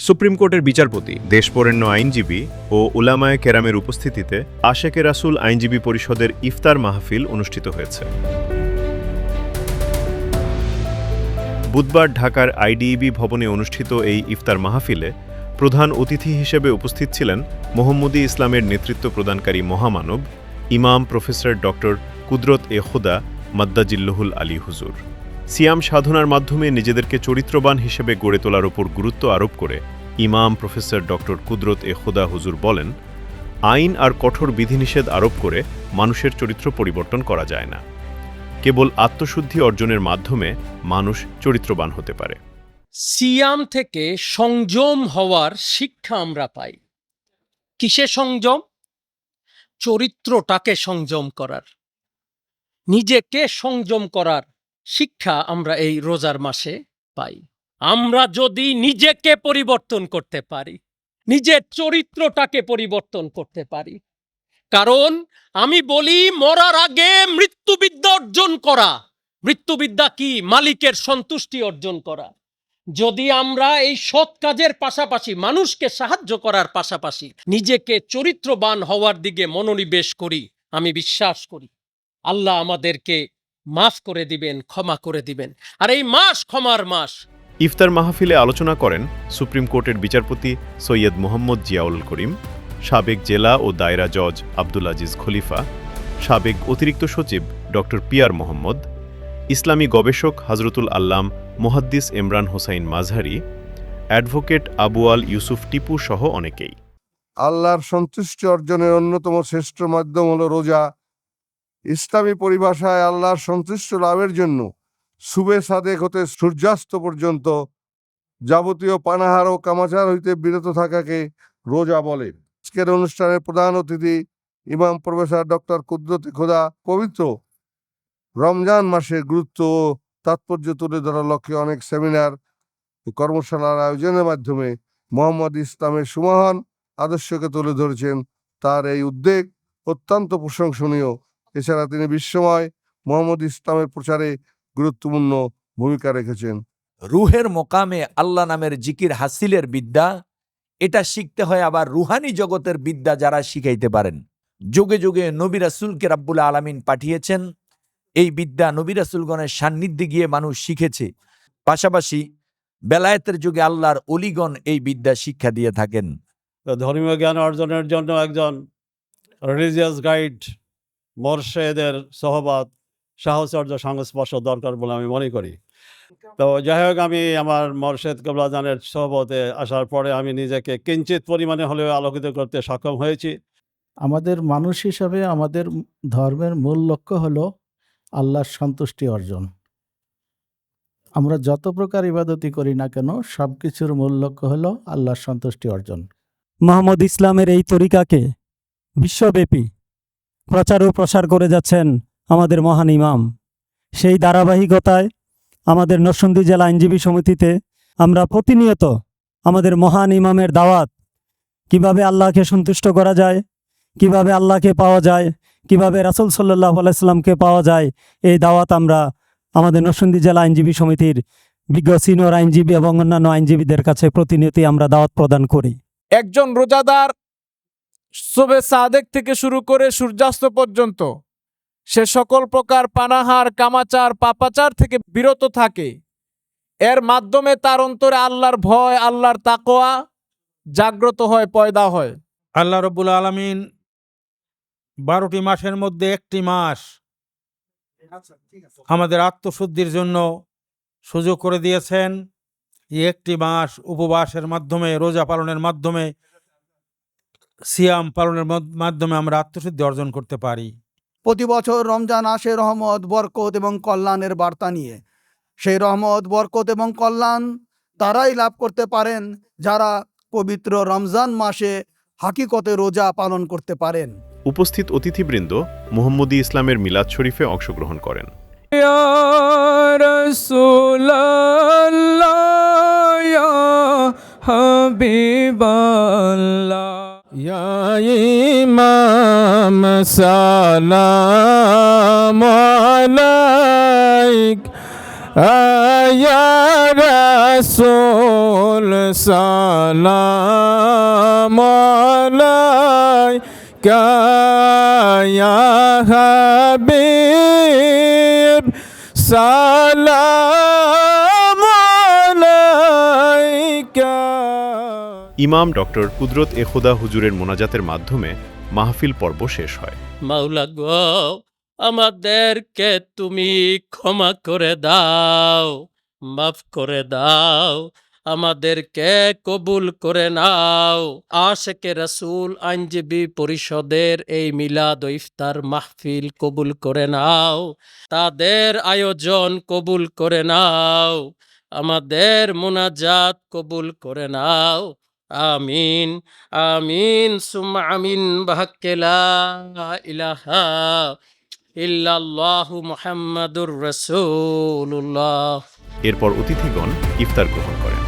Supreme কোর্টের বিচারপতি, দেশবরেণ্য আইনজীবী ও উলামায়ে কেরামের উপস্থিতিতে আশেকে রাসূল আইনজীবী পরিষদের ইফতার মাহফিল অনুষ্ঠিত হয়েছে। বুধবার ঢাকার আইডিইবি ভবনে অনুষ্ঠিত এই ইফতার মাহফিলে প্রধান অতিথি হিসেবে উপস্থিত ছিলেন মোহাম্মদী ইসলামের নেতৃত্ব প্রদানকারী মহামানব ইমাম প্রফেসর ডক্টর কুদরত এ খোদা মাদ্দাজিল্লুহুল আলী হুজুর। সিয়াম সাধনার মাধ্যমে নিজেদেরকে চরিত্রবান হিসেবে গড়ে তোলার ওপর গুরুত্ব আরোপ করে ইমাম প্রফেসর ডক্টর কুদরত এ খোদা হুজুর বলেন, আইন আর কঠোর বিধিনিষেধ আরোপ করে মানুষের চরিত্র পরিবর্তন করা যায় না। কেবল আত্মশুদ্ধি অর্জনের মাধ্যমে মানুষ চরিত্রবান হতে পারে। সিয়াম থেকে সংযম হওয়ার শিক্ষা আমরা পাই। কিসে সংযম? চরিত্রটাকে সংযম করার, নিজেকে সংযম করার শিক্ষা আমরা এই রোজার মাসে পাই। আমরা যদি নিজেকে পরিবর্তন করতে পারি, নিজের চরিত্রটাকে পরিবর্তন করতে পারি, কারণ আমি বলি মরার আগে মৃত্যুবিদ্যা অর্জন করা। মৃত্যুবিদ্যা কি? মালিকের সন্তুষ্টি অর্জন করা। যদি আমরা এই সৎ কাজের পাশাপাশি মানুষকে সাহায্য করার পাশাপাশি নিজেকে চরিত্রবান হওয়ার দিকে মনোনিবেশ করি, আমি বিশ্বাস করি আল্লাহ আমাদেরকে মাফ করে দিবেন, ক্ষমা করে দিবেন। আর এই মাস ক্ষমার মাস। ইফতার মাহফিলে আলোচনা করেন সুপ্রিম কোর্টের বিচারপতি সৈয়দ মোহাম্মদ জিয়াউল করিম, সাবেক জেলা ও দায়রা জজ আব্দুল আজিজ খলিফা, সাবেক অতিরিক্ত সচিব ডক্টর পিয়ার মোহাম্মদ, ইসলামী গবেষক হজরতুল আল্লাম মুহাদ্দিস ইমরান হোসাইন মাঝহারি, অ্যাডভোকেট আবু আল ইউসুফ টিপু সহ অনেকেই। আল্লাহর সন্তুষ্টি অর্জনের অন্যতম শ্রেষ্ঠ মাধ্যম হলো রোজা। ইসলামী পরিভাষায় আল্লাহর সন্তুষ্ট লাভের জন্য সুবে সাদেক হতে সূর্যাস্ত পর্যন্ত যাবতীয় পানাহার ও কামাচার হইতে বিরত থাকাকে রোজা বলে। আজকের অনুষ্ঠানের প্রধান অতিথি ইমাম প্রফেসর ডক্টর কুদরত খোদা পবিত্র রমজান মাসের গুরুত্ব ও তাৎপর্য তুলে ধরার লক্ষ্যে অনেক সেমিনার ও কর্মশালার আয়োজনের মাধ্যমে মোহাম্মদ ইসলামের সুমহান আদর্শকে তুলে ধরেছেন। তার এই উদ্যোগ অত্যন্ত প্রশংসনীয়। এছাড়া তিনি বিশ্বময় মোহাম্মদ ইসলামের প্রচারে গুরুত্বপূর্ণ ভূমিকা রেখেছেন। রুহের মোকামে আল্লাহ নামের জিকির হাসিলের বিদ্যা, এটা শিখতে হয় আবার রুহানি জগতের বিদ্যা যারা শিখাইতে পারেন। যুগে যুগে নবী রাসূলকে রাব্বুল আলামিন পাঠিয়েছেন। এই বিদ্যা নবী রাসূলগণের সান্নিধ্যে গিয়ে মানুষ শিখেছে। পাশাপাশি বেলায়েতের যুগে আল্লাহর অলিগণ এই বিদ্যা শিক্ষা দিয়ে থাকেন। ধর্মীয় জ্ঞান অর্জনের জন্য একজন রিলিজিয়াস গাইড, মোরশেদের সহবত, সাহচর্য, সংস্পর্শ দরকার বলে আমি মনে করি। তো যাই হোক, আমি আমার মোরশেদ কেবলাজানের সহবতে আসার পরে আমি নিজেকে কিঞ্চিত পরিমাণে হলেও আলোকিত করতে সক্ষম হয়েছি। আমাদের মানুষ হিসাবে আমাদের ধর্মের মূল লক্ষ্য হলো আল্লাহর সন্তুষ্টি অর্জন। আমরা যত প্রকার ইবাদতই করি না কেন, সব কিছুর মূল লক্ষ্য হলো আল্লাহর সন্তুষ্টি অর্জন। মোহাম্মদ ইসলামের এই তরিকাকে বিশ্বব্যাপী প্রচার ও প্রসার করে যাচ্ছেন আমাদের মহান ইমাম। সেই ধারাবাহিকতায় আমাদের নরসিংদী জেলা আইনজীবী সমিতিতে আমরা প্রতিনিয়ত আমাদের মহান ইমামের দাওয়াত, কিভাবে আল্লাহকে সন্তুষ্ট করা যায়, কিভাবে আল্লাহকে পাওয়া যায়, কিভাবে রাসূল সাল্লাল্লাহু আলাইহি সাল্লামকে পাওয়া যায়, এই দাওয়াত আমরা আমাদের নরসিংদী জেলা আইনজীবী সমিতির বিজ্ঞ সিনিয়র আইনজীবী এবং অন্যান্য আইনজীবীদের কাছে প্রতিনিয়তই আমরা দাওয়াত প্রদান করি। একজন রোজাদার সুবে সাদেক থেকে শুরু করে সূর্যাস্ত পর্যন্ত সে সকল প্রকার পানাহার, কামাচার, পাপাচার থেকে বিরত থাকে। এর মাধ্যমে তার অন্তরে আল্লাহর ভয়, আল্লাহর তাকওয়া জাগ্রত হয়, পয়দা হয়। আল্লাহ রাব্বুল আলামিন 12টি মাসের মধ্যে একটি মাস আমাদের আত্মশুদ্ধির জন্য সুযোগ করে দিয়েছেন। এই একটি মাস উপবাসের মাধ্যমে, রোজা পালনের মাধ্যমে, সিয়াম পালনের মাধ্যমে আমরা আত্মশুদ্ধি অর্জন করতে পারি। প্রতি বছর রমজান আসে রহমত, বরকত এবং কল্যাণের বার্তা নিয়ে। সেই রহমত, বরকত এবং কল্যাণ তারাই লাভ করতে পারেন যারা পবিত্র রমজান মাসে হাকিকতে রোজা পালন করতে পারেন। উপস্থিত অতিথিবৃন্দ মুহাম্মদী ইসলামের মিলাদ শরীফে অংশগ্রহণ করেন। ইয়া রাসূলুল্লাহ, ইয়া হাবিবাল্লাহ, ইয়া ইমাম সালাম আলাইক, আয়া রাসূল সালাম আলাইকা ইয়া হাবিব সালাম আলাইকা। ইমাম ডক্টর কুদরত এ খোদা হুজুরের মোনাজাতের মাধ্যমে মাহফিল পর্ব শেষ হয়। মাওলা গো, আমাদেরকে তুমি ক্ষমা করে দাও, মাফ করে দাও, আমাদেরকে কবুল করে নাও। আশেকে রাসূল আইনজীবী পরিষদের এই মিলাদ ও ইফতার মাহফিল কবুল করে নাও, তাদের আয়োজন কবুল করে নাও, আমাদের মোনাজাত কবুল করে নাও। আমিন আমিন সুম্মা আমিন বাহাক্কে লা ইলাহা ইল্লাল্লাহু মুহাম্মাদুর রাসূলুল্লাহ। এরপর অতিথিগণ ইফতার গ্রহণ করেন।